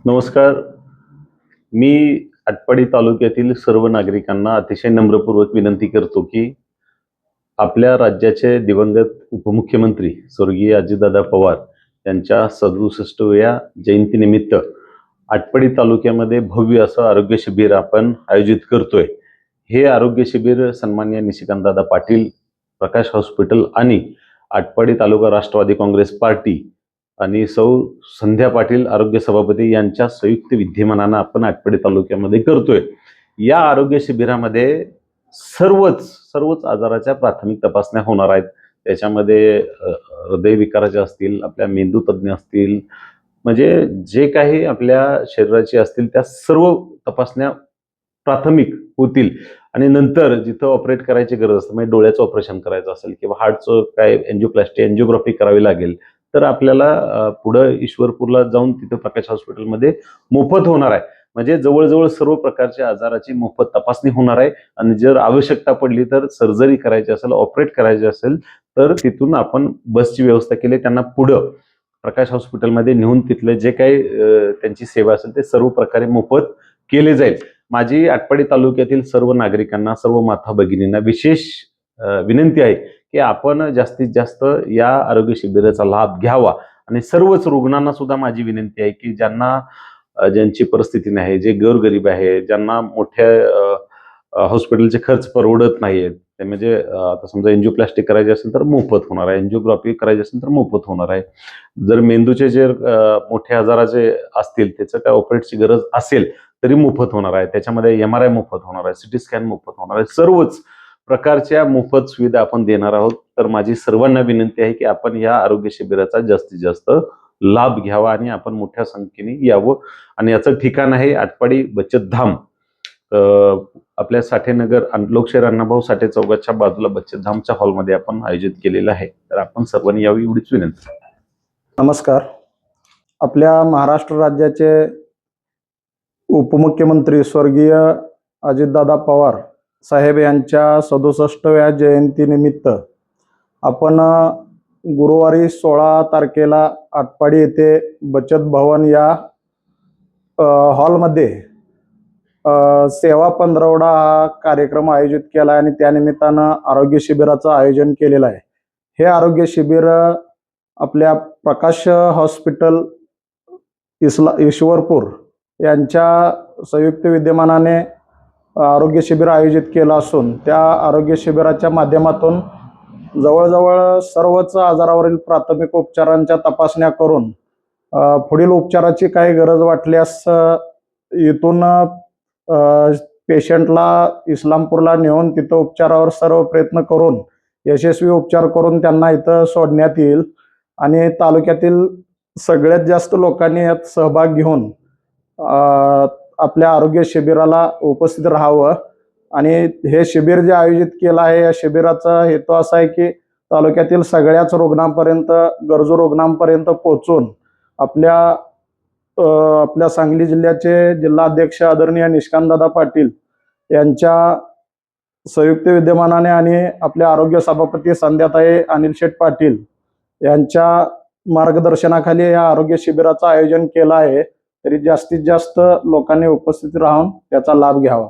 नमस्कार. मी आटपाडी तालुक्यातील सर्व नागरिकांना अतिशय नम्रपूर्वक विनंती करतो की आपल्या राज्याचे दिवंगत उपमुख्यमंत्री स्वर्गीय अजितदादा पवार यांच्या 67व्या जयंतीनिमित्त आटपाडी तालुक्यामध्ये भव्य असं आरोग्य शिबिर आपण आयोजित करतोय. हे आरोग्य शिबिर सन्माननीय निशिकांतदादा पाटील, प्रकाश हॉस्पिटल आणि आटपाडी तालुका राष्ट्रवादी काँग्रेस पार्टी आणि सौ संध्या पाटील आरोग्य सभापती यांच्या संयुक्त विद्यमानानं आपण आटपाडी तालुक्यामध्ये करतोय. या आरोग्य शिबिरामध्ये सर्वच आजाराच्या प्राथमिक तपासण्या होणार आहेत. त्याच्यामध्ये हृदयविकाराच्या असतील, आपल्या मेंदू तज्ज्ञ असतील, म्हणजे जे काही आपल्या शरीराचे असतील त्या सर्व तपासण्या प्राथमिक होतील. आणि नंतर जिथं ऑपरेट करायची गरज असते, म्हणजे डोळ्याचं ऑपरेशन करायचं असेल किंवा हार्टचं काय एन्जिओप्लास्टी एन्जिओग्राफी करावी लागेल, तर आपल्याला पुढं ईश्वरपूरला जाऊन तिथं प्रकाश हॉस्पिटलमध्ये मोफत होणार आहे. म्हणजे जवळजवळ सर्व प्रकारच्या आजाराची मोफत तपासणी होणार आहे. आणि जर आवश्यकता पडली तर सर्जरी करायची असेल, ऑपरेट करायची असेल, तर तिथून आपण बसची व्यवस्था केली. त्यांना पुढं प्रकाश हॉस्पिटलमध्ये नेऊन तिथले जे काही त्यांची सेवा असेल ते सर्व प्रकारे मोफत केले जाईल. माझी आटपाडी तालुक्यातील सर्व नागरिकांना, सर्व माता भगिनींना विशेष विनंती आहे की आपण जास्तीत जास्त या आरोग्य शिबिराचा लाभ घ्यावा. आणि सर्वच रुग्णांना सुद्धा माझी विनंती आहे की ज्यांची परिस्थिती नाही, जे गोरगरीब आहे, ज्यांना मोठ्या हॉस्पिटलचे खर्च परवडत नाहीत, ते म्हणजे आता समजा एन्जिओप्लास्टी करायची असेल तर मोफत होणार आहे, एन्जिओग्राफी करायची असेल तर मोफत होणार आहे. जर मेंदूचे जे मोठ्या आजाराचे असतील, त्याचं काय ऑपरेटची गरज असेल तरी मोफत होणार आहे. त्याच्यामध्ये MRI मोफत होणार आहे, सिटी स्कॅन मोफत होणार आहे. सर्वच प्रकारच्या मोफत सुविधा आपण देणार आहोत. तर माझी सर्वांना विनंती आहे की आपण या आरोग्य शिबिराचा जास्तीत जास्त लाभ घ्यावा आणि आपण मोठ्या संख्येने यावं. आणि याचं ठिकाण आहे आटपाडी बचत धाम. आपल्या साठेनगर लोकशाहीर अण्णाभाऊ साठे चौकाच्या बाजूला बचत धामच्या हॉलमध्ये आपण आयोजित केलेलं आहे. तर आपण सर्वांनी यावी एवढीच विनंती. नमस्कार. आपल्या महाराष्ट्र राज्याचे उपमुख्यमंत्री स्वर्गीय अजितदादा पवार साहेब यांच्या 67व्या जयंतीनिमित्त आपण गुरुवारी 16 तारखेला आटपाडी येथे बचत भवन या हॉलमध्ये सेवा पंधरवडा हा कार्यक्रम आयोजित केला आणि त्यानिमित्तानं आरोग्य शिबिराचं आयोजन केलेलं आहे. हे आरोग्य शिबिर आपल्या प्रकाश हॉस्पिटल ईश्वरपूर यांच्या संयुक्त विद्यमानाने आरोग्य शिबिर आयोजित केलं असून त्या आरोग्य शिबिराच्या माध्यमातून जवळजवळ सर्वच आजारावरील प्राथमिक उपचारांच्या तपासण्या करून पुढील उपचाराची काही गरज वाटल्यास इथून पेशंटला इस्लामपूरला नेऊन तिथं उपचारावर सर्व प्रयत्न करून यशस्वी उपचार करून त्यांना इथं सोडण्यात येईल. आणि तालुक्यातील सगळ्यात जास्त लोकांनी यात सहभाग घेऊन आपल्या आरोग्य शिबिराला उपस्थित राहावं. आणि हे शिबिर जे आयोजित केलं आहे, या शिबिराचा हेतू असा आहे की तालुक्यातील सगळ्याच रुग्णांपर्यंत, गरजू रुग्णांपर्यंत पोहोचून आपल्या सांगली जिल्ह्याचे जिल्हाध्यक्ष आदरणीय निशिकांतदादा पाटील यांच्या संयुक्त विद्यमानाने आणि आपले आरोग्य सभापती संध्याताई अनिल शेठ पाटील यांच्या मार्गदर्शनाखाली या आरोग्य शिबिराचं आयोजन केलं आहे. तरी जास्तीत जास्त लोकांनी उपस्थित राहून त्याचा लाभ घ्यावा.